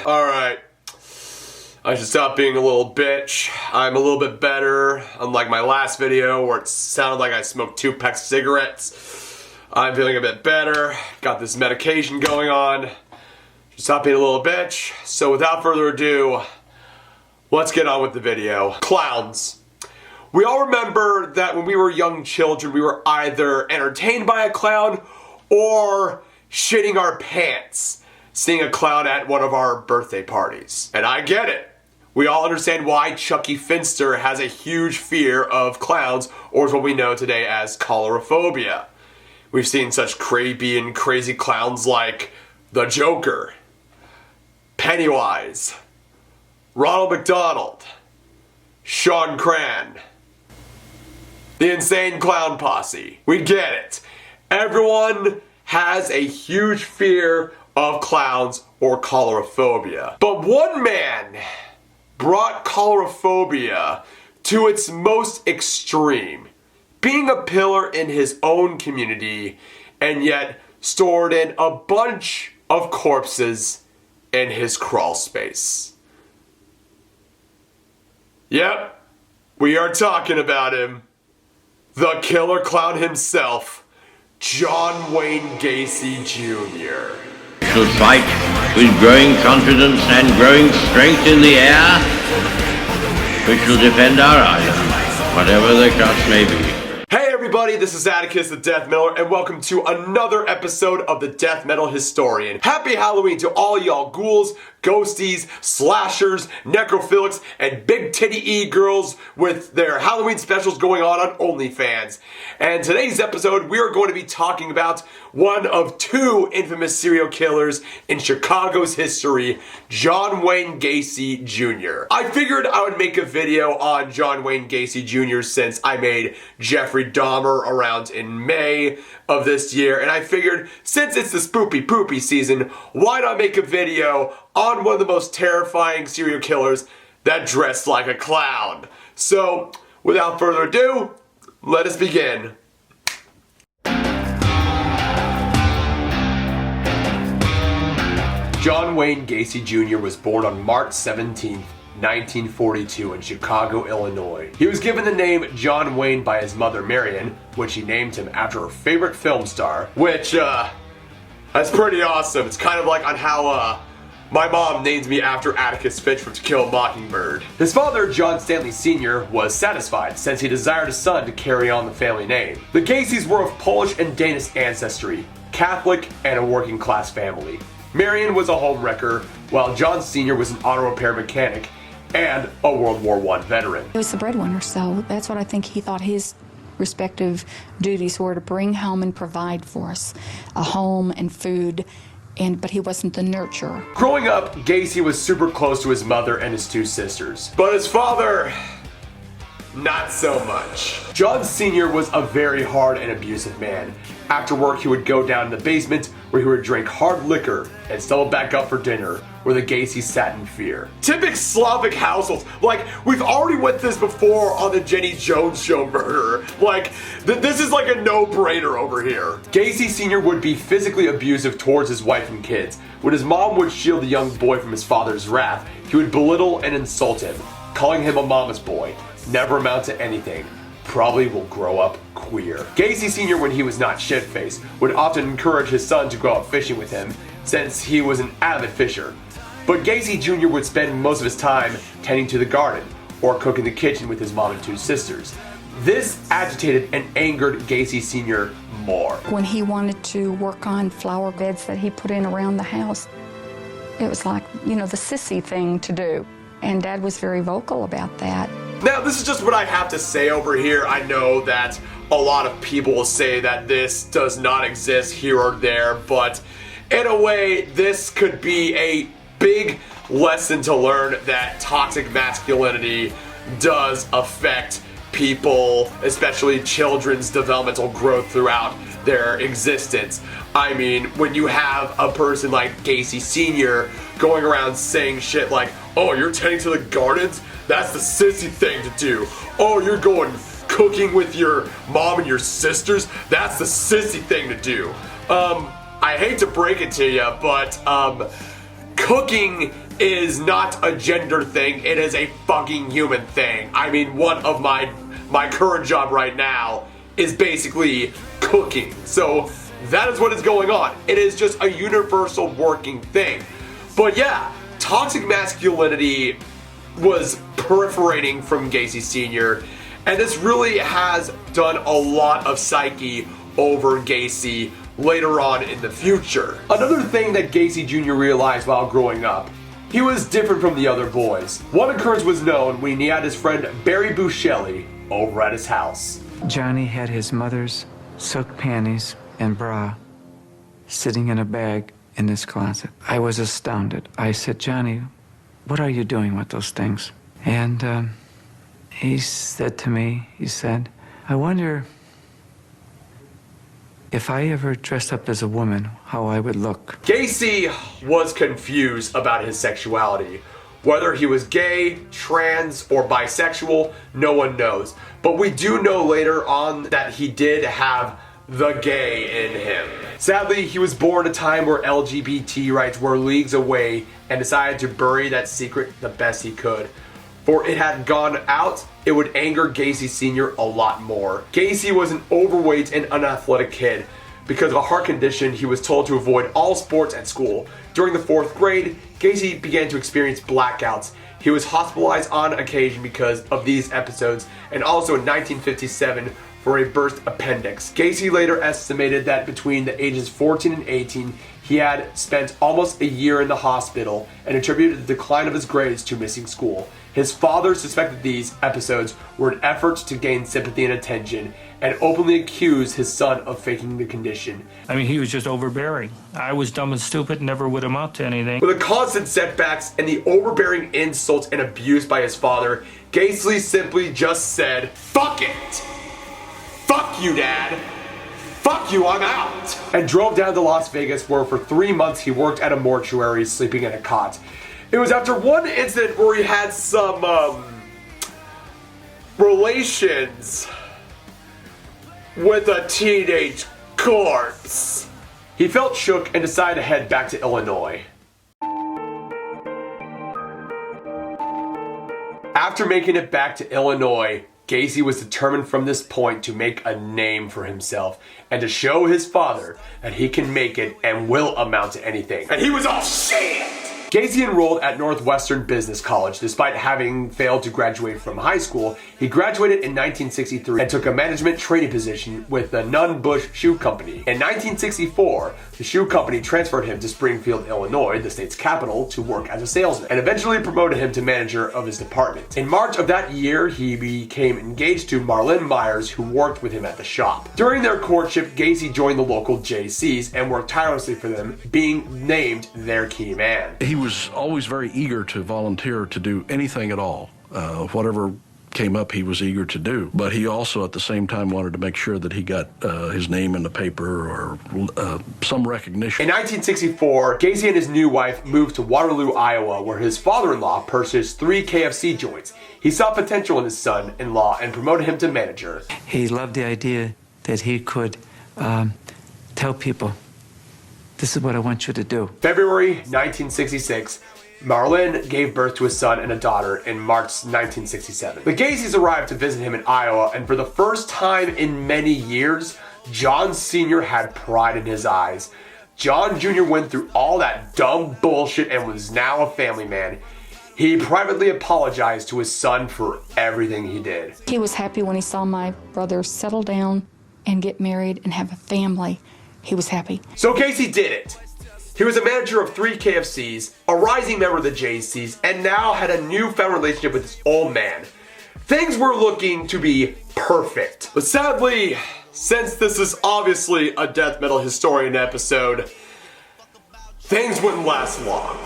Alright. I should stop being a little bitch. I'm a little bit better, unlike my last video where it sounded like I smoked 2 packs of cigarettes. I'm feeling a bit better. Got this medication going on. Should stop being a little bitch. So without further ado, let's get on with the video. Clowns. We all remember that when we were young children, we were either entertained by a clown or shitting our pants seeing a clown at one of our birthday parties. And I get it. We all understand why Chucky Finster has a huge fear of clowns, or is what we know today as coulrophobia. We've seen such creepy and crazy clowns like the Joker, Pennywise, Ronald McDonald, Sean Cran, the Insane Clown Posse. We get it. Everyone has a huge fear of clowns or coulrophobia. But one man brought coulrophobia to its most extreme, being a pillar in his own community and yet stored in a bunch of corpses in his crawl space. Yep, we are talking about him. The killer clown himself, John Wayne Gacy Jr. Shall fight with growing confidence and growing strength in the air. We shall defend our island, whatever the cost may be. Hey everybody, this is Atticus the Death Miller, and welcome to another episode of the Death Metal Historian. Happy Halloween to all y'all ghouls, ghosties, slashers, necrophilics, and big titty e-girls with their Halloween specials going on OnlyFans. And today's episode, we are going to be talking about one of 2 infamous serial killers in Chicago's history, John Wayne Gacy Jr. I figured I would make a video on John Wayne Gacy Jr. since I made Jeffrey Dahmer around in May of this year, and I figured since it's the spoopy poopy season, why not make a video on one of the most terrifying serial killers that dressed like a clown. So, without further ado, let us begin. John Wayne Gacy Jr. was born on March 17th, 1942 in Chicago, Illinois. He was given the name John Wayne by his mother Marion, which he named him after her favorite film star, which, that's pretty awesome. It's kind of like on how, my mom named me after Atticus Finch from To Kill a Mockingbird. His father, John Stanley Sr., was satisfied since he desired a son to carry on the family name. The Gacys were of Polish and Danish ancestry, Catholic, and a working class family. Marion was a homewrecker, while John Sr. was an auto repair mechanic and a World War I veteran. He was the breadwinner, so that's what I think he thought his respective duties were, to bring home and provide for us a home and food, but he wasn't the nurturer. Growing up, Gacy was super close to his mother and his 2 sisters, but his father, not so much. John Sr. was a very hard and abusive man. After work, he would go down in the basement where he would drink hard liquor and stumble back up for dinner, where the Gacys sat in fear. Typical Slavic households. Like, we've already went this before on the Jenny Jones Show murder. Like, this is like a no-brainer over here. Gacy Sr. would be physically abusive towards his wife and kids. When his mom would shield the young boy from his father's wrath, he would belittle and insult him, calling him a mama's boy. Never amount to anything. Probably will grow up queer. Gacy Sr., when he was not shit-faced, would often encourage his son to go out fishing with him, since he was an avid fisher. But Gacy Jr. would spend most of his time tending to the garden, or cooking in the kitchen with his mom and 2 sisters. This agitated and angered Gacy Sr. more. When he wanted to work on flower beds that he put in around the house, it was like, the sissy thing to do. And Dad was very vocal about that. Now, this is just what I have to say over here. I know that a lot of people will say that this does not exist here or there, but in a way, this could be a big lesson to learn that toxic masculinity does affect people, especially children's developmental growth throughout their existence. I mean, when you have a person like Gacy Sr. going around saying shit like, oh, you're tending to the gardens? That's the sissy thing to do. Oh, you're going cooking with your mom and your sisters? That's the sissy thing to do. I hate to break it to you, but cooking is not a gender thing, it is a fucking human thing. I mean, one of my current job right now is basically cooking. So that is what is going on. It is just a universal working thing. But yeah, toxic masculinity was proliferating from Gacy Sr., and this really has done a lot of psyche over Gacy later on in the future. Another thing that Gacy Jr. realized while growing up, he was different from the other boys. One occurrence was known when he had his friend Barry Buscelli over at his house. Johnny had his mother's silk panties and bra sitting in a bag in his closet. I was astounded. I said, Johnny, what are you doing with those things? And he said to me, he said, I wonder if I ever dressed up as a woman, how I would look. Gacy was confused about his sexuality. Whether he was gay, trans, or bisexual, no one knows. But we do know later on that he did have the gay in him. Sadly, he was born at a time where LGBT rights were leagues away and decided to bury that secret the best he could. For it had gone out, it would anger Gacy Sr. a lot more. Gacy was an overweight and unathletic kid. Because of a heart condition, he was told to avoid all sports at school. During the 4th grade, Gacy began to experience blackouts. He was hospitalized on occasion because of these episodes, and also in 1957 for a burst appendix. Gacy later estimated that between the ages 14 and 18, he had spent almost a year in the hospital and attributed the decline of his grades to missing school. His father suspected these episodes were an effort to gain sympathy and attention, and openly accused his son of faking the condition. I mean, he was just overbearing. I was dumb and stupid, never would amount to anything. With the constant setbacks and the overbearing insults and abuse by his father, Gacy simply just said, "Fuck it! Fuck you, Dad! Fuck you, I'm out!" And drove down to Las Vegas, where for 3 months he worked at a mortuary, sleeping in a cot. It was after one incident where he had some, relations with a teenage corpse. He felt shook and decided to head back to Illinois. After making it back to Illinois, Gacy was determined from this point to make a name for himself and to show his father that he can make it and will amount to anything. And he was all shit! Gacy enrolled at Northwestern Business College. Despite having failed to graduate from high school, he graduated in 1963 and took a management training position with the Nunn-Bush Shoe Company. In 1964, the shoe company transferred him to Springfield, Illinois, the state's capital, to work as a salesman, and eventually promoted him to manager of his department. In March of that year, he became engaged to Marlene Myers, who worked with him at the shop. During their courtship, Gacy joined the local JCs and worked tirelessly for them, being named their key man. He was always very eager to volunteer to do anything at all. Whatever came up, he was eager to do. But he also, at the same time, wanted to make sure that he got his name in the paper or some recognition. In 1964, Gacy and his new wife moved to Waterloo, Iowa, where his father-in-law purchased 3 KFC joints. He saw potential in his son-in-law and promoted him to manager. He loved the idea that he could tell people, this is what I want you to do. February 1966, Marlene gave birth to a son and a daughter in March 1967. The Gacys arrived to visit him in Iowa, and for the first time in many years, John Sr. had pride in his eyes. John Jr. went through all that dumb bullshit and was now a family man. He privately apologized to his son for everything he did. He was happy when he saw my brother settle down and get married and have a family. He was happy. So Gacy did it. He was a manager of 3 KFCs, a rising member of the JCs, and now had a newfound relationship with his old man. Things were looking to be perfect. But sadly, since this is obviously a death metal historian episode, things wouldn't last long.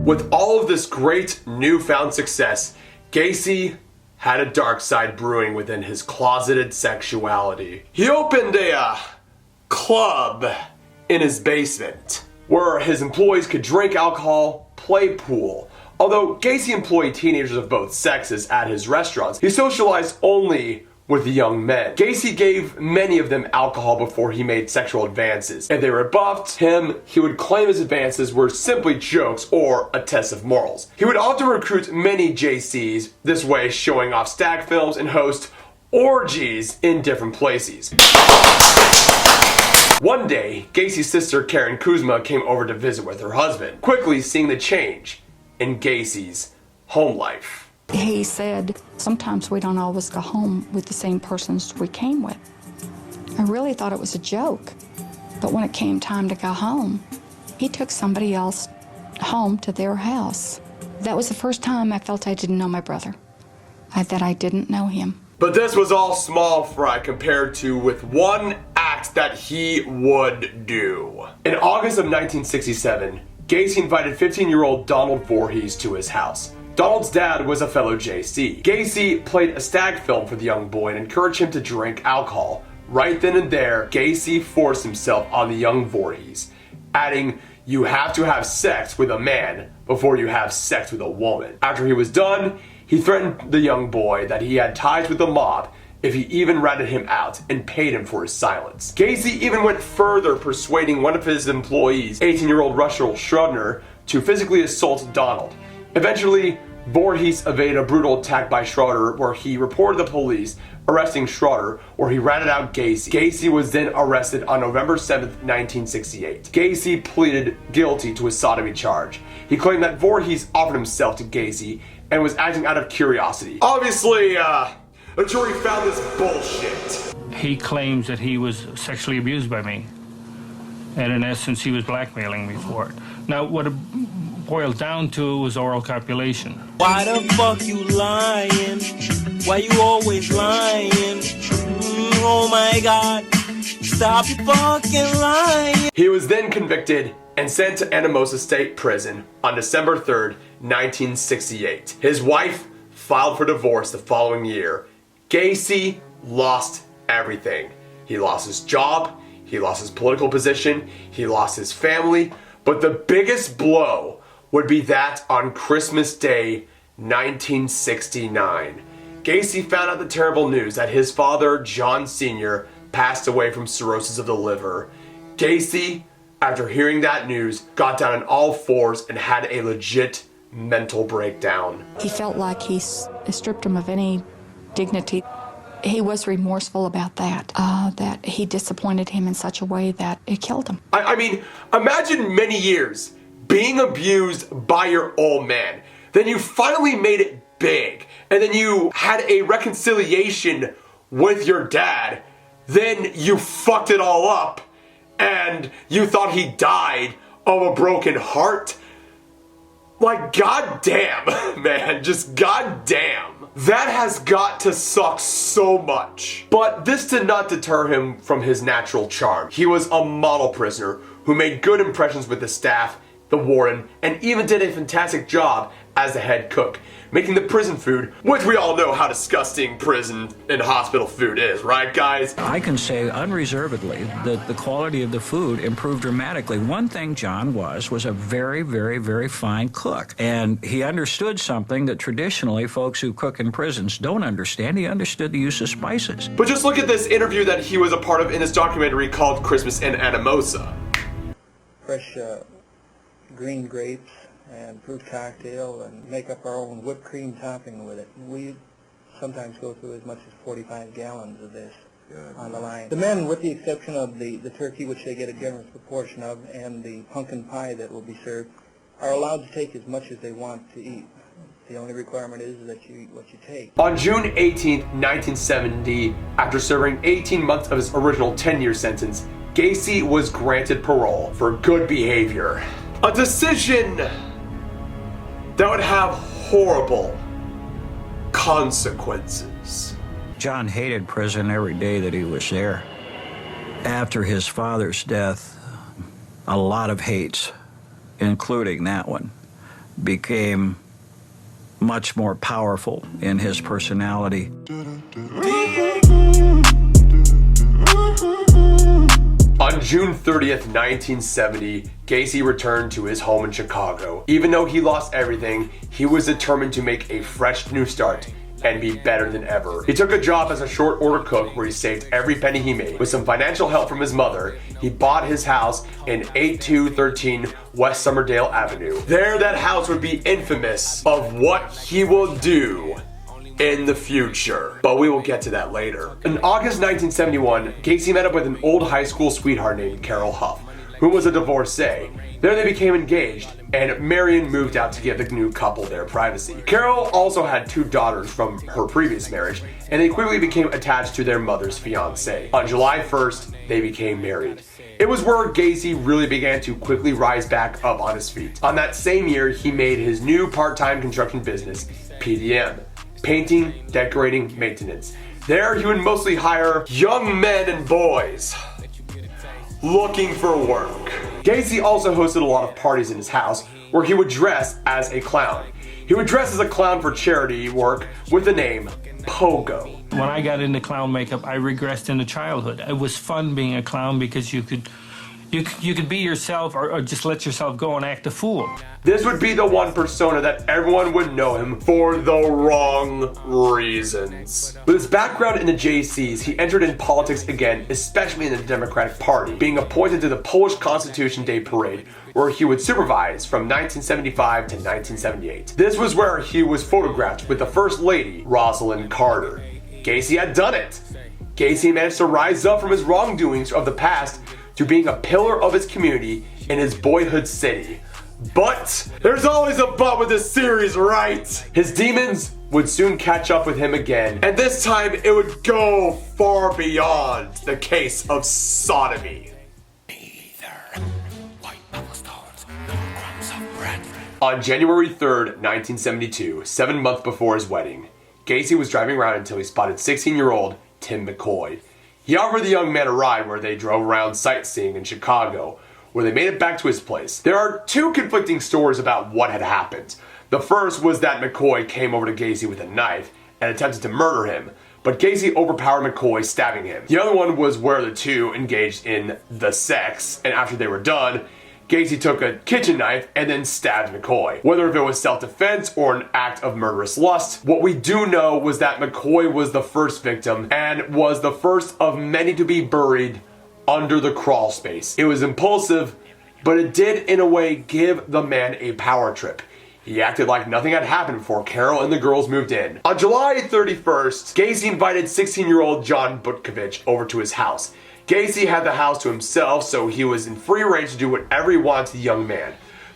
With all of this great newfound success, Gacy had a dark side brewing within his closeted sexuality. He opened a club in his basement where his employees could drink alcohol, play pool. Although Gacy employed teenagers of both sexes at his restaurants, he socialized only with the young men. Gacy gave many of them alcohol before he made sexual advances. If they rebuffed him, he would claim his advances were simply jokes or a test of morals. He would often recruit many JCs, this way showing off stag films and host orgies in different places. One day, Gacy's sister Karen Kuzma came over to visit with her husband, quickly seeing the change in Gacy's home life. He said, sometimes we don't always go home with the same persons we came with. I really thought it was a joke, but when it came time to go home, he took somebody else home to their house. That was the first time I felt I didn't know my brother, that I didn't know him. But this was all small fry compared to with one act that he would do. In August of 1967, Gacy invited 15-year-old Donald Voorhees to his house. Donald's dad was a fellow JC. Gacy played a stag film for the young boy and encouraged him to drink alcohol. Right then and there, Gacy forced himself on the young Voorhees, adding, "You have to have sex with a man before you have sex with a woman." After he was done, he threatened the young boy that he had ties with the mob if he even ratted him out and paid him for his silence. Gacy even went further, persuading one of his employees, 18-year-old Russell Schroeder, to physically assault Donald. Eventually, Voorhees evaded a brutal attack by Schroeder where he reported the police, arresting Schroeder, where he ratted out Gacy. Gacy was then arrested on November 7th, 1968. Gacy pleaded guilty to a sodomy charge. He claimed that Voorhees offered himself to Gacy and was acting out of curiosity. Obviously, a jury found this bullshit. He claims that he was sexually abused by me, and in essence, he was blackmailing me for it. Now, what it boiled down to was oral copulation. Why the fuck you lying? Why you always lying? Oh my God, stop your fucking lying. He was then convicted and sent to Anamosa State Prison on December 3rd, 1968. His wife filed for divorce the following year. Gacy lost everything. He lost his job, he lost his political position, he lost his family, but the biggest blow would be that on Christmas Day, 1969. Gacy found out the terrible news that his father, John Sr., passed away from cirrhosis of the liver. Gacy, after hearing that news, got down on all fours and had a legit mental breakdown. He felt like he stripped him of any dignity. He was remorseful about that, that he disappointed him in such a way that it killed him. I mean, imagine many years being abused by your old man. Then you finally made it big. And then you had a reconciliation with your dad. Then you fucked it all up. And you thought he died of a broken heart. Like, goddamn, man. Just goddamn. That has got to suck so much. But this did not deter him from his natural charm. He was a model prisoner who made good impressions with the staff, the warden, and even did a fantastic job as the head cook, making the prison food, which we all know how disgusting prison and hospital food is, right guys? I can say unreservedly that the quality of the food improved dramatically. One thing John was a very, very, very fine cook. And he understood something that traditionally folks who cook in prisons don't understand. He understood the use of spices. But just look at this interview that he was a part of in his documentary called Christmas in Anamosa. Fresh green grapes and fruit cocktail and make up our own whipped cream topping with it. We sometimes go through as much as 45 gallons of this on the line. The men, with the exception of the turkey, which they get a generous proportion of, and the pumpkin pie that will be served, are allowed to take as much as they want to eat. The only requirement is that you eat what you take. On June 18, 1970, after serving 18 months of his original 10-year sentence, Gacy was granted parole for good behavior. A decision that would have horrible consequences. John hated prison every day that he was there. After his father's death, a lot of hates, including that one, became much more powerful in his personality. On June 30th, 1970, Gacy returned to his home in Chicago. Even though he lost everything, he was determined to make a fresh new start and be better than ever. He took a job as a short order cook where he saved every penny he made. With some financial help from his mother, he bought his house in 8213 West Somerdale Avenue. There, that house would be infamous of what he will do in the future. But we will get to that later. In August 1971, Gacy met up with an old high school sweetheart named Carol Huff, who was a divorcee. There they became engaged, and Marion moved out to give the new couple their privacy. Carol also had 2 daughters from her previous marriage, and they quickly became attached to their mother's fiancé. On July 1st, they became married. It was where Gacy really began to quickly rise back up on his feet. On that same year, he made his new part-time construction business, PDM, painting, decorating, maintenance. There, he would mostly hire young men and boys looking for work. Gacy also hosted a lot of parties in his house where he would dress as a clown. He would dress as a clown for charity work with the name Pogo. When I got into clown makeup, I regressed into childhood. It was fun being a clown because you could be yourself or just let yourself go and act a fool. This would be the one persona that everyone would know him for the wrong reasons. With his background in the JCs, he entered in politics again, especially in the Democratic Party, being appointed to the Polish Constitution Day Parade, where he would supervise from 1975 to 1978. This was where he was photographed with the First Lady, Rosalind Carter. Gacy had done it. Gacy managed to rise up from his wrongdoings of the past to being a pillar of his community in his boyhood city. But there's always a but with this series, right? His demons would soon catch up with him again, and this time it would go far beyond the case of sodomy. On January 3rd, 1972, 7 months before his wedding, Gacy was driving around until he spotted 16-year-old Tim McCoy. He offered the young man a ride where they drove around sightseeing in Chicago, where they made it back to his place. There are 2 conflicting stories about what had happened. The first was that McCoy came over to Gacy with a knife and attempted to murder him, but Gacy overpowered McCoy, stabbing him. The other one was where the 2 engaged in the sex, and after they were done, Gacy took a kitchen knife and then stabbed McCoy. Whether if it was self-defense or an act of murderous lust, what we do know was that McCoy was the first victim and was the first of many to be buried under the crawl space. It was impulsive, but it did in a way give the man a power trip. He acted like nothing had happened before Carol and the girls moved in. On July 31st, Gacy invited 16-year-old John Butkovich over to his house. Gacy had the house to himself, so he was in free reign to do whatever he wanted to the young man.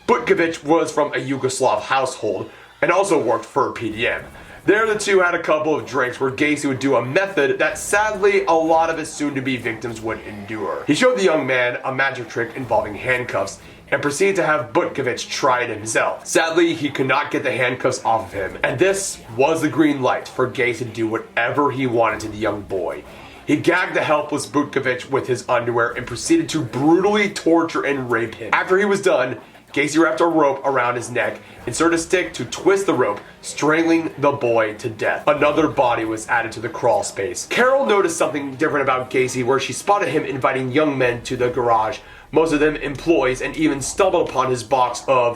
Butkovich was from a Yugoslav household and also worked for PDM. There the 2 had a couple of drinks where Gacy would do a method that sadly a lot of his soon-to-be victims would endure. He showed the young man a magic trick involving handcuffs and proceeded to have Butkovich try it himself. Sadly, he could not get the handcuffs off of him, and this was the green light for Gacy to do whatever he wanted to the young boy. He gagged the helpless Butkovich with his underwear and proceeded to brutally torture and rape him. After he was done, Gacy wrapped a rope around his neck, inserted a stick to twist the rope, strangling the boy to death. Another body was added to the crawl space. Carol noticed something different about Gacy, where she spotted him inviting young men to the garage, most of them employees, and even stumbled upon his box of,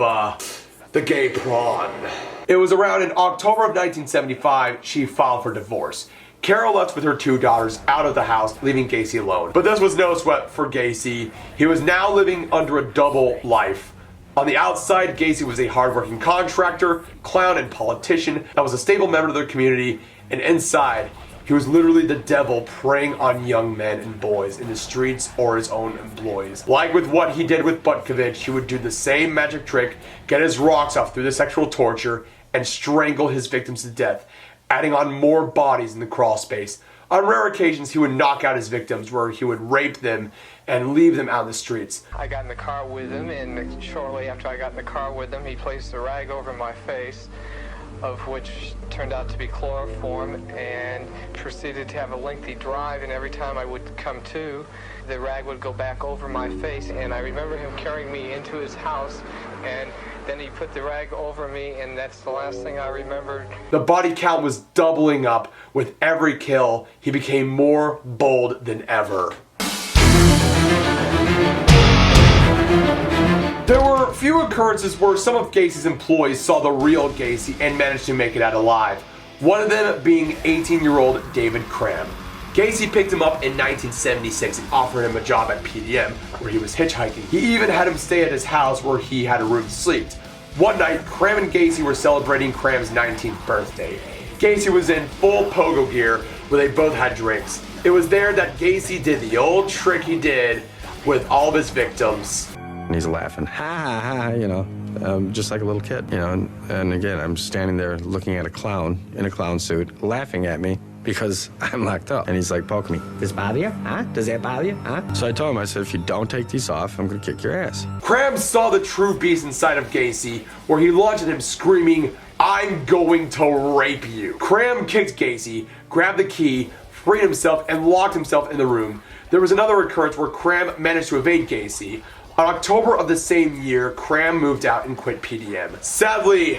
the gay prawn. It was around in October of 1975 she filed for divorce. Carol left with her 2 daughters out of the house, leaving Gacy alone. But this was no sweat for Gacy. He was now living under a double life. On the outside, Gacy was a hardworking contractor, clown, and politician that was a stable member of the community, and inside, he was literally the devil preying on young men and boys in the streets or his own employees. Like with what he did with Butkovich, he would do the same magic trick, get his rocks off through the sexual torture, and strangle his victims to death, adding on more bodies in the crawl space. On rare occasions, he would knock out his victims, where he would rape them and leave them out in the streets. I got in the car with him, and shortly after I got in the car with him, he placed a rag over my face, of which turned out to be chloroform, and proceeded to have a lengthy drive, and every time I would come to, the rag would go back over my face, and I remember him carrying me into his house, and then he put the rag over me, and that's the last thing I remembered. The body count was doubling up. With every kill, he became more bold than ever. There were few occurrences where some of Gacy's employees saw the real Gacy and managed to make it out alive. one of them being 18-year-old David Cram. Gacy picked him up in 1976 and offered him a job at PDM, where he was hitchhiking. He even had him stay at his house where he had a room to sleep. One night, Cram and Gacy were celebrating Cram's 19th birthday. Gacy was in full pogo gear where they both had drinks. It was there that Gacy did the old trick he did with all of his victims. And he's laughing, ha ha ha, you know, just like a little kid, you know. And again, I'm standing there looking at a clown in a clown suit, laughing at me because I'm locked up. And he's like poking me. Does it bother you? Huh? Does that bother you? Huh? So I told him, I said, if you don't take these off, I'm gonna kick your ass. Cram saw the true beast inside of Gacy, where he launched at him screaming, "I'm going to rape you." Cram kicked Gacy, grabbed the key, freed himself, and locked himself in the room. There was another occurrence where Cram managed to evade Gacy. On October of the same year, Cram moved out and quit PDM. Sadly,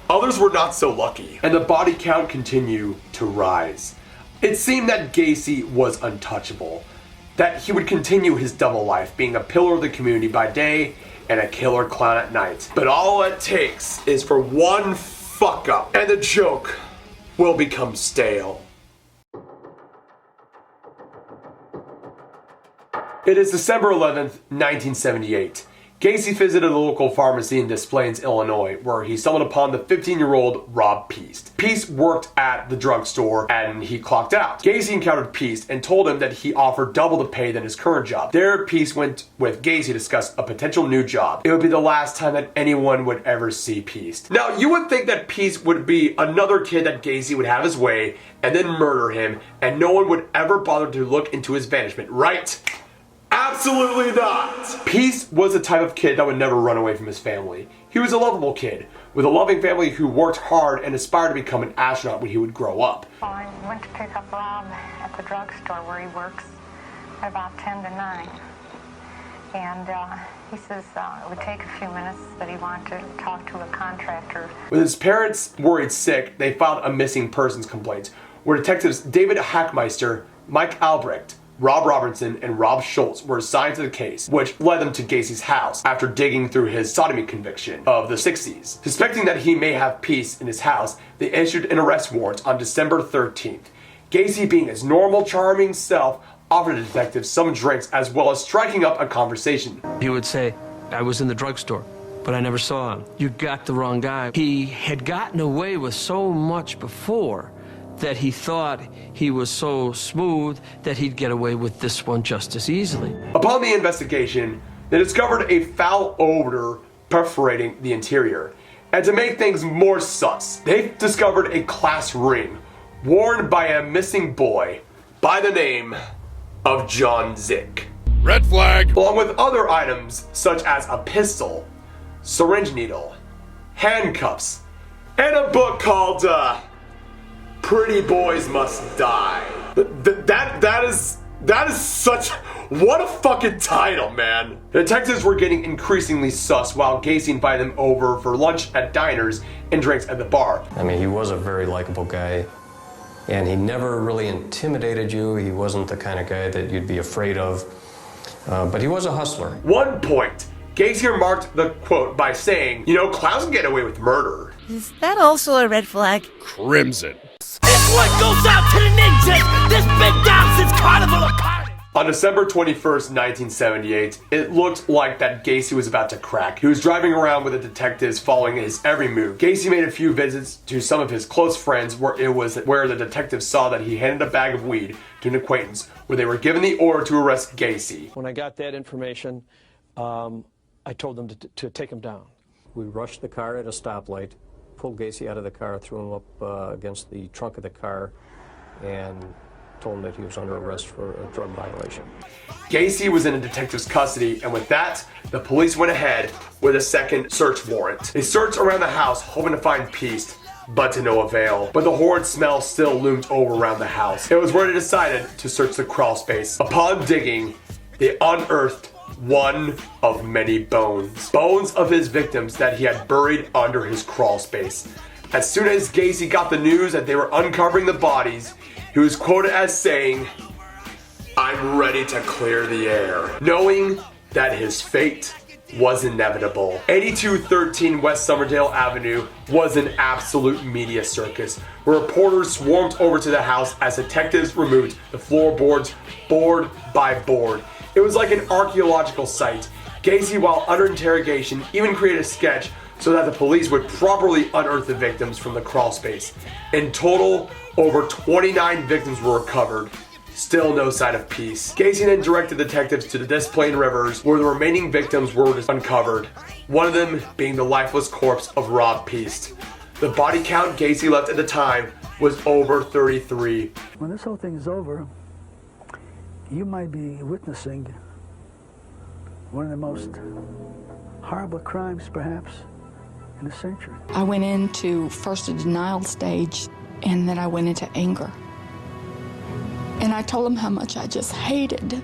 others were not so lucky, and the body count continued to rise. It seemed that Gacy was untouchable, that he would continue his double life, being a pillar of the community by day and a killer clown at night. But all it takes is for one fuck up, and the joke will become stale. It is December 11th, 1978. Gacy visited a local pharmacy in Des Plaines, Illinois, where he stumbled upon the 15-year-old Rob Peast. Peast worked at the drugstore and he clocked out. Gacy encountered Peast and told him that he offered double the pay than his current job. There, Peast went with Gacy to discuss a potential new job. It would be the last time that anyone would ever see Peast. Now, you would think that Peast would be another kid that Gacy would have his way and then murder him, and no one would ever bother to look into his vanishment, right? Absolutely not! Peast was the type of kid that would never run away from his family. He was a lovable kid, with a loving family who worked hard and aspired to become an astronaut when he would grow up. Well, I went to pick up Rob at the drugstore where he works at about 10 to 9. And he says it would take a few minutes, that he wanted to talk to a contractor. With his parents worried sick, they filed a missing persons complaint, where detectives David Hackmeister, Mike Albrecht, Rob Robertson, and Rob Schultz were assigned to the case, which led them to Gacy's house after digging through his sodomy conviction of the 60s. Suspecting that he may have Peast in his house, they issued an arrest warrant on December 13th. Gacy, being his normal, charming self, offered the detectives some drinks as well as striking up a conversation. He would say, "I was in the drugstore, but I never saw him. You got the wrong guy." He had gotten away with so much before that he thought he was so smooth that he'd get away with this one just as easily. Upon the investigation, they discovered a foul odor perforating the interior. And to make things more sus, they discovered a class ring worn by a missing boy by the name of John Zick. Red flag! Along with other items such as a pistol, syringe needle, handcuffs, and a book called, Pretty Boys Must Die. That is such, what a fucking title, man. The detectives were getting increasingly sus while Gacy invited them over for lunch at diners and drinks at the bar. I mean, he was a very likable guy, and he never really intimidated you. He wasn't the kind of guy that you'd be afraid of, but he was a hustler. One point, Gacy remarked the quote by saying, "You know, clowns can get away with murder." Is that also a red flag? Crimson. This one goes out to the ninjas! This big dance since Carnival of Carnage! On December 21st, 1978, it looked like that Gacy was about to crack. He was driving around with the detectives following his every move. Gacy made a few visits to some of his close friends where the detectives saw that he handed a bag of weed to an acquaintance, where they were given the order to arrest Gacy. When I got that information, I told them to take him down. We rushed the car at a stoplight, pulled Gacy out of the car, threw him up against the trunk of the car, and told him that he was under arrest for a drug violation. Gacy was in a detective's custody, and with that, the police went ahead with a second search warrant. They searched around the house, hoping to find Peast, but to no avail. But the horrid smell still loomed over around the house. It was where they decided to search the crawl space. Upon digging, they unearthed one of many bones. Bones of his victims that he had buried under his crawl space. As soon as Gacy got the news that they were uncovering the bodies, he was quoted as saying, "I'm ready to clear the air," knowing that his fate was inevitable. 8213 West Somerdale Avenue was an absolute media circus, where reporters swarmed over to the house as detectives removed the floorboards board by board. It was like an archaeological site. Gacy, while under interrogation, even created a sketch so that the police would properly unearth the victims from the crawl space. In total, over 29 victims were recovered. Still no sign of peace. Gacy then directed detectives to the Des Plaines rivers, where the remaining victims were uncovered, one of them being the lifeless corpse of Rob Peast. The body count Gacy left at the time was over 33. When this whole thing is over, you might be witnessing one of the most horrible crimes, perhaps, in a century. I went into first a denial stage, and then I went into anger. And I told him how much I just hated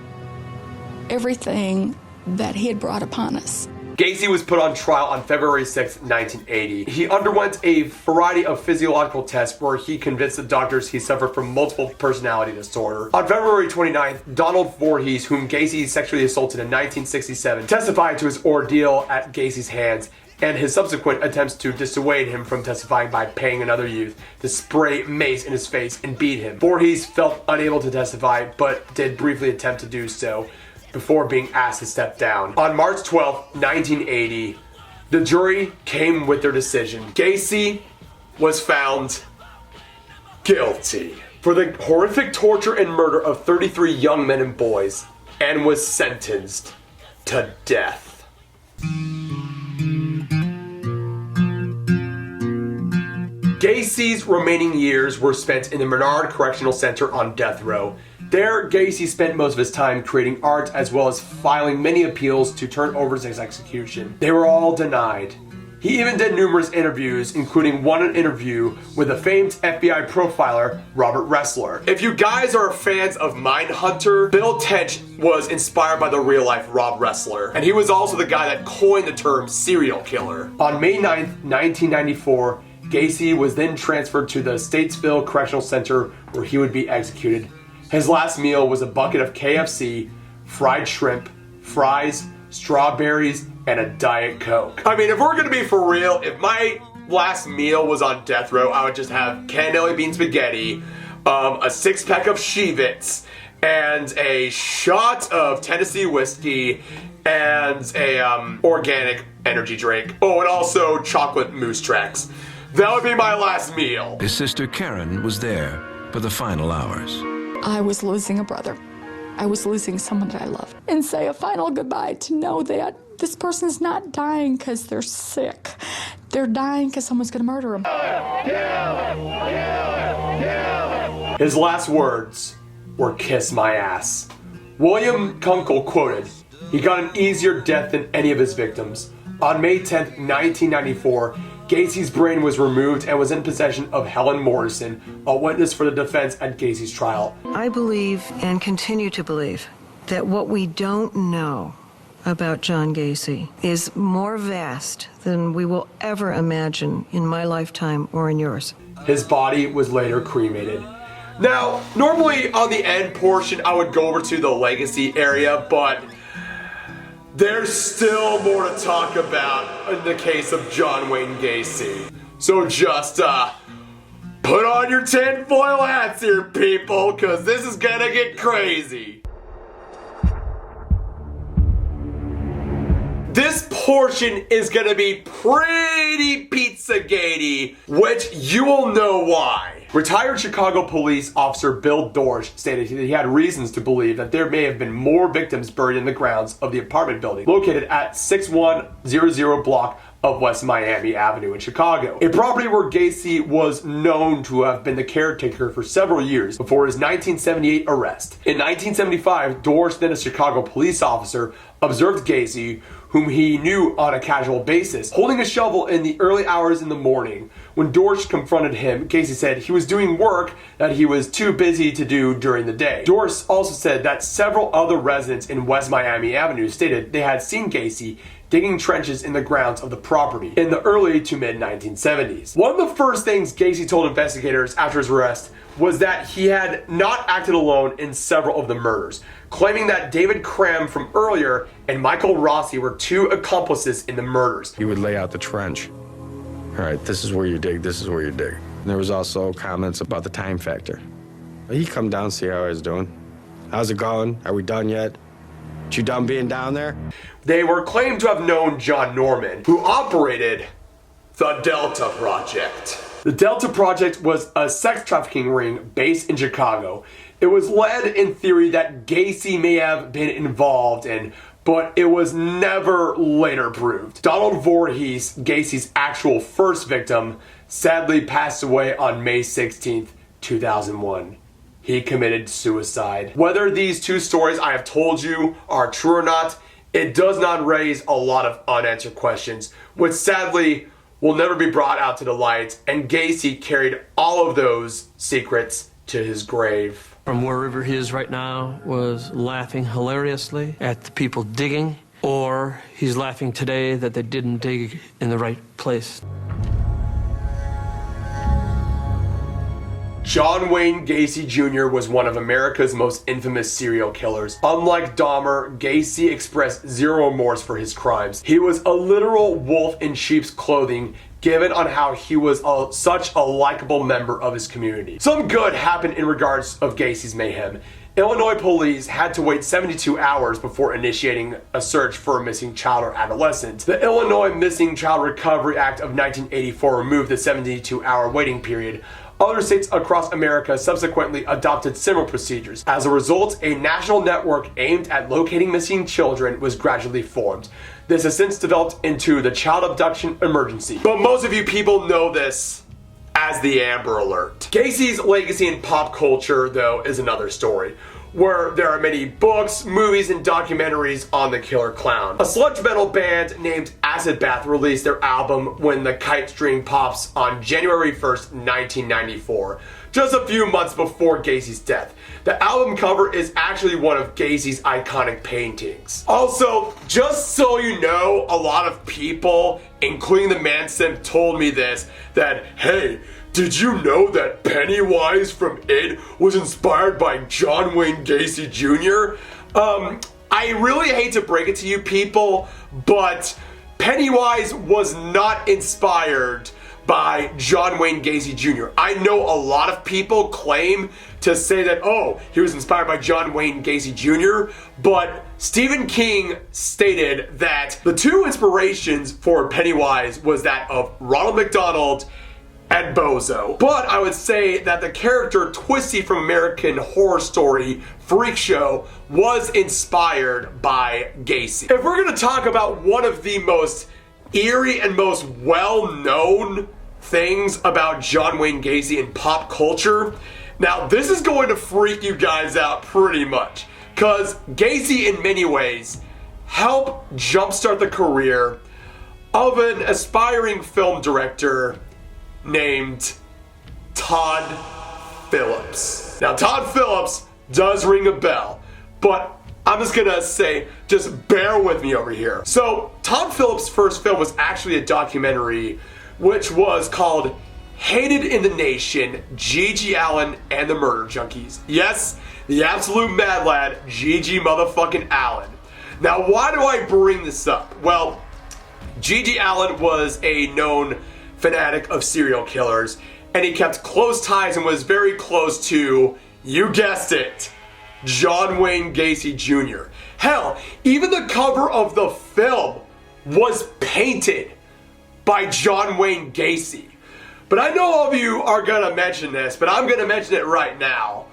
everything that he had brought upon us. Gacy was put on trial on February 6, 1980. He underwent a variety of physiological tests where he convinced the doctors he suffered from multiple personality disorder. On February 29th, Donald Voorhees, whom Gacy sexually assaulted in 1967, testified to his ordeal at Gacy's hands and his subsequent attempts to dissuade him from testifying by paying another youth to spray mace in his face and beat him. Voorhees felt unable to testify, but did briefly attempt to do so before being asked to step down. On March 12, 1980, the jury came with their decision. Gacy was found guilty for the horrific torture and murder of 33 young men and boys, and was sentenced to death. Gacy's remaining years were spent in the Menard Correctional Center on death row. There, Gacy spent most of his time creating art as well as filing many appeals to turn over his execution. They were all denied. He even did numerous interviews, including one interview with the famed FBI profiler, Robert Ressler. If you guys are fans of Mindhunter, Bill Tench was inspired by the real-life Rob Ressler, and he was also the guy that coined the term serial killer. On May 9th, 1994, Gacy was then transferred to the Statesville Correctional Center where he would be executed. His last meal was a bucket of KFC, fried shrimp, fries, strawberries, and a Diet Coke. I mean, if we're gonna be for real, if my last meal was on death row, I would just have cannelli bean spaghetti, a six-pack of Chivits, and a shot of Tennessee whiskey, and a organic energy drink. Oh, and also chocolate moose tracks. That would be my last meal. His sister Karen was there for the final hours. I was losing a brother. I was losing someone that I loved. And say a final goodbye to know that this person's not dying because they're sick. They're dying because someone's going to murder them. His last words were, "Kiss my ass." William Kunkel quoted, "He got an easier death than any of his victims." On May 10th, 1994, Gacy's brain was removed and was in possession of Helen Morrison, a witness for the defense at Gacy's trial. I believe and continue to believe that what we don't know about John Gacy is more vast than we will ever imagine in my lifetime or in yours. His body was later cremated. Now, normally on the end portion, I would go over to the legacy area, but there's still more to talk about in the case of John Wayne Gacy. So just put on your tinfoil hats here, people, because this is gonna get crazy. This portion is gonna be pretty Pizzagate-y, which you will know why. Retired Chicago police officer Bill Dorsch stated that he had reasons to believe that there may have been more victims buried in the grounds of the apartment building located at 6100 block of West Miami Avenue in Chicago, a property where Gacy was known to have been the caretaker for several years before his 1978 arrest. In 1975, Dorsch, then a Chicago police officer, observed Gacy, whom he knew on a casual basis, holding a shovel in the early hours in the morning. When Dorsch confronted him, Gacy said he was doing work that he was too busy to do during the day. Dorsch also said that several other residents in West Miami Avenue stated they had seen Gacy digging trenches in the grounds of the property in the early to mid 1970s. One of the first things Gacy told investigators after his arrest was that he had not acted alone in several of the murders, claiming that David Cram from earlier and Michael Rossi were two accomplices in the murders. He would lay out the trench. All right, this is where you dig, this is where you dig. And there was also comments about the time factor. He'd come down, see how I was doing. How's it going? Are we done yet? You done being down there? They were claimed to have known John Norman, who operated the Delta Project. The Delta Project was a sex trafficking ring based in Chicago. It was led in theory that Gacy may have been involved in, but it was never later proved. Donald Voorhees, Gacy's actual first victim, sadly passed away on May 16th, 2001. He committed suicide. Whether these two stories I have told you are true or not, it does not raise a lot of unanswered questions, which sadly will never be brought out to the light, and Gacy carried all of those secrets to his grave. From wherever he is right now was laughing hilariously at the people digging, or he's laughing today that they didn't dig in the right place. John Wayne Gacy Jr. was one of America's most infamous serial killers. Unlike Dahmer, Gacy expressed zero remorse for his crimes. He was a literal wolf in sheep's clothing, given on how he was such a likable member of his community. Some good happened in regards of Gacy's mayhem. Illinois police had to wait 72 hours before initiating a search for a missing child or adolescent. The Illinois Missing Child Recovery Act of 1984 removed the 72-hour waiting period. Other states across America subsequently adopted similar procedures. As a result, a national network aimed at locating missing children was gradually formed. This has since developed into the Child Abduction Emergency. But most of you people know this as the Amber Alert. Gacy's legacy in pop culture, though, is another story, where there are many books, movies, and documentaries on the killer clown. A sludge metal band named Acid Bath released their album When the Kite String Pops on January 1st, 1994, just a few months before Gacy's death. The album cover is actually one of Gacy's iconic paintings. Also, just so you know, a lot of people, including the man Sim, told me this, that, hey, did you know that Pennywise from It was inspired by John Wayne Gacy Jr.? I really hate to break it to you people, but Pennywise was not inspired by John Wayne Gacy Jr. I know a lot of people claim to say that, oh, he was inspired by John Wayne Gacy Jr., but Stephen King stated that the two inspirations for Pennywise was that of Ronald McDonald and Bozo. But I would say that the character Twisty from American Horror Story Freak Show was inspired by Gacy. If we're gonna talk about one of the most eerie and most well-known things about John Wayne Gacy in pop culture, now this is going to freak you guys out pretty much, because Gacy in many ways helped jumpstart the career of an aspiring film director named Todd Phillips. Now, Todd Phillips does ring a bell, but I'm just gonna say, just bear with me over here. So, Todd Phillips' first film was actually a documentary, which was called Hated in the Nation, G.G. Allen and the Murder Junkies. Yes, the absolute mad lad, G.G. motherfucking Allen. Now, why do I bring this up? Well, G.G. Allen was a known fanatic of serial killers, and he kept close ties and was very close to, you guessed it, John Wayne Gacy Jr. Hell, even the cover of the film was painted by John Wayne Gacy. But I know all of you are gonna mention this, but I'm gonna mention it right now.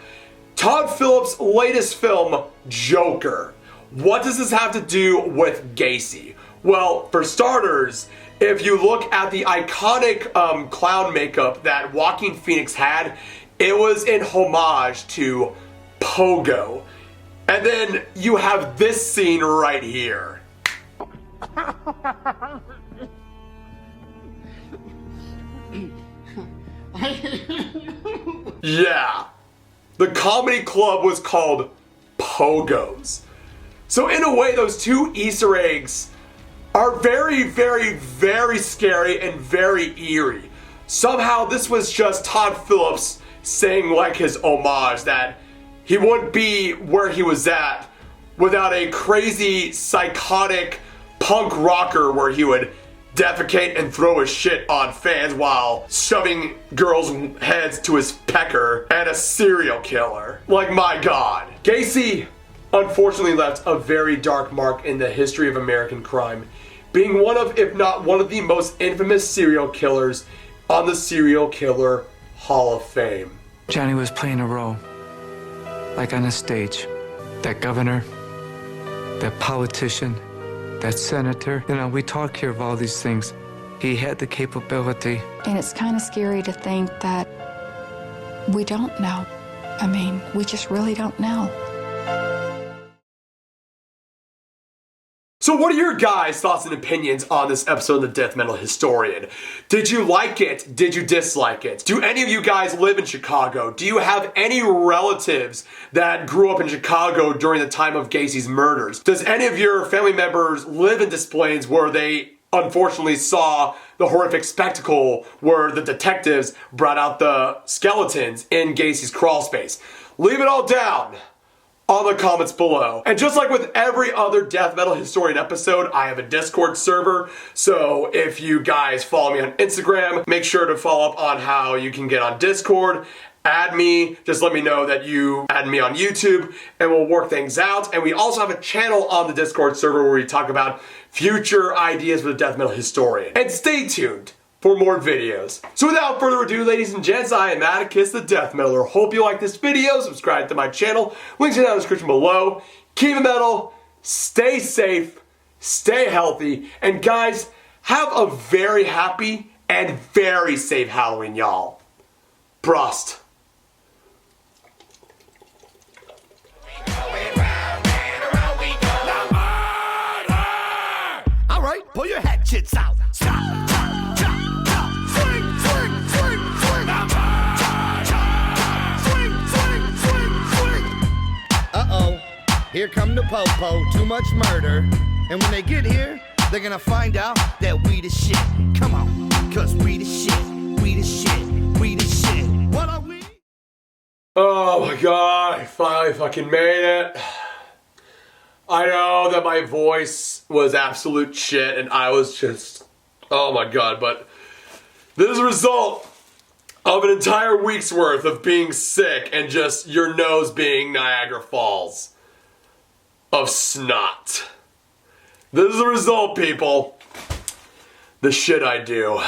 Todd Phillips' latest film, Joker. What does this have to do with Gacy? Well, for starters, if you look at the iconic clown makeup that Joaquin Phoenix had, it was in homage to Pogo. And then you have this scene right here. Yeah, the comedy club was called Pogos. So in a way, those two Easter eggs are very, very, very scary and very eerie. Somehow this was just Todd Phillips saying like his homage that he wouldn't be where he was at without a crazy, psychotic punk rocker where he would defecate and throw his shit on fans while shoving girls' heads to his pecker, and a serial killer. Like, my God. Gacy unfortunately left a very dark mark in the history of American crime, being one of, if not one of the most infamous serial killers on the Serial Killer Hall of Fame. Johnny was playing a role, like on a stage. That governor, that politician, that senator. You know, we talk here of all these things. He had the capability. And it's kind of scary to think that we don't know. I mean, we just really don't know. So what are your guys' thoughts and opinions on this episode of The Death Metal Historian? Did you like it? Did you dislike it? Do any of you guys live in Chicago? Do you have any relatives that grew up in Chicago during the time of Gacy's murders? Does any of your family members live in Des Plaines where they unfortunately saw the horrific spectacle where the detectives brought out the skeletons in Gacy's crawl space? Leave it all down on the comments below. And just like with every other Death Metal Historian episode, I have a Discord server. So if you guys follow me on Instagram, make sure to follow up on how you can get on Discord. Add me, just let me know that you add me on YouTube, and we'll work things out. And we also have a channel on the Discord server where we talk about future ideas for the Death Metal Historian. And stay tuned for more videos. So without further ado, ladies and gents, I am Atticus the Death Metaler. Hope you like this video. Subscribe to my channel. Links are down in the description below. Keep it metal, stay safe, stay healthy, and guys, have a very happy and very safe Halloween, y'all. Prost. All right, pull your hatchets out. Stop. Uh-oh, here come the po-po, too much murder. And when they get here, they're gonna find out that we the shit. Come on, cause we the shit, we the shit, we the shit. What are we? Oh my God, I finally fucking made it. I know that my voice was absolute shit and I was just, oh my God, but this is a result of an entire week's worth of being sick and just your nose being Niagara Falls of snot. This is the result, people. The shit I do.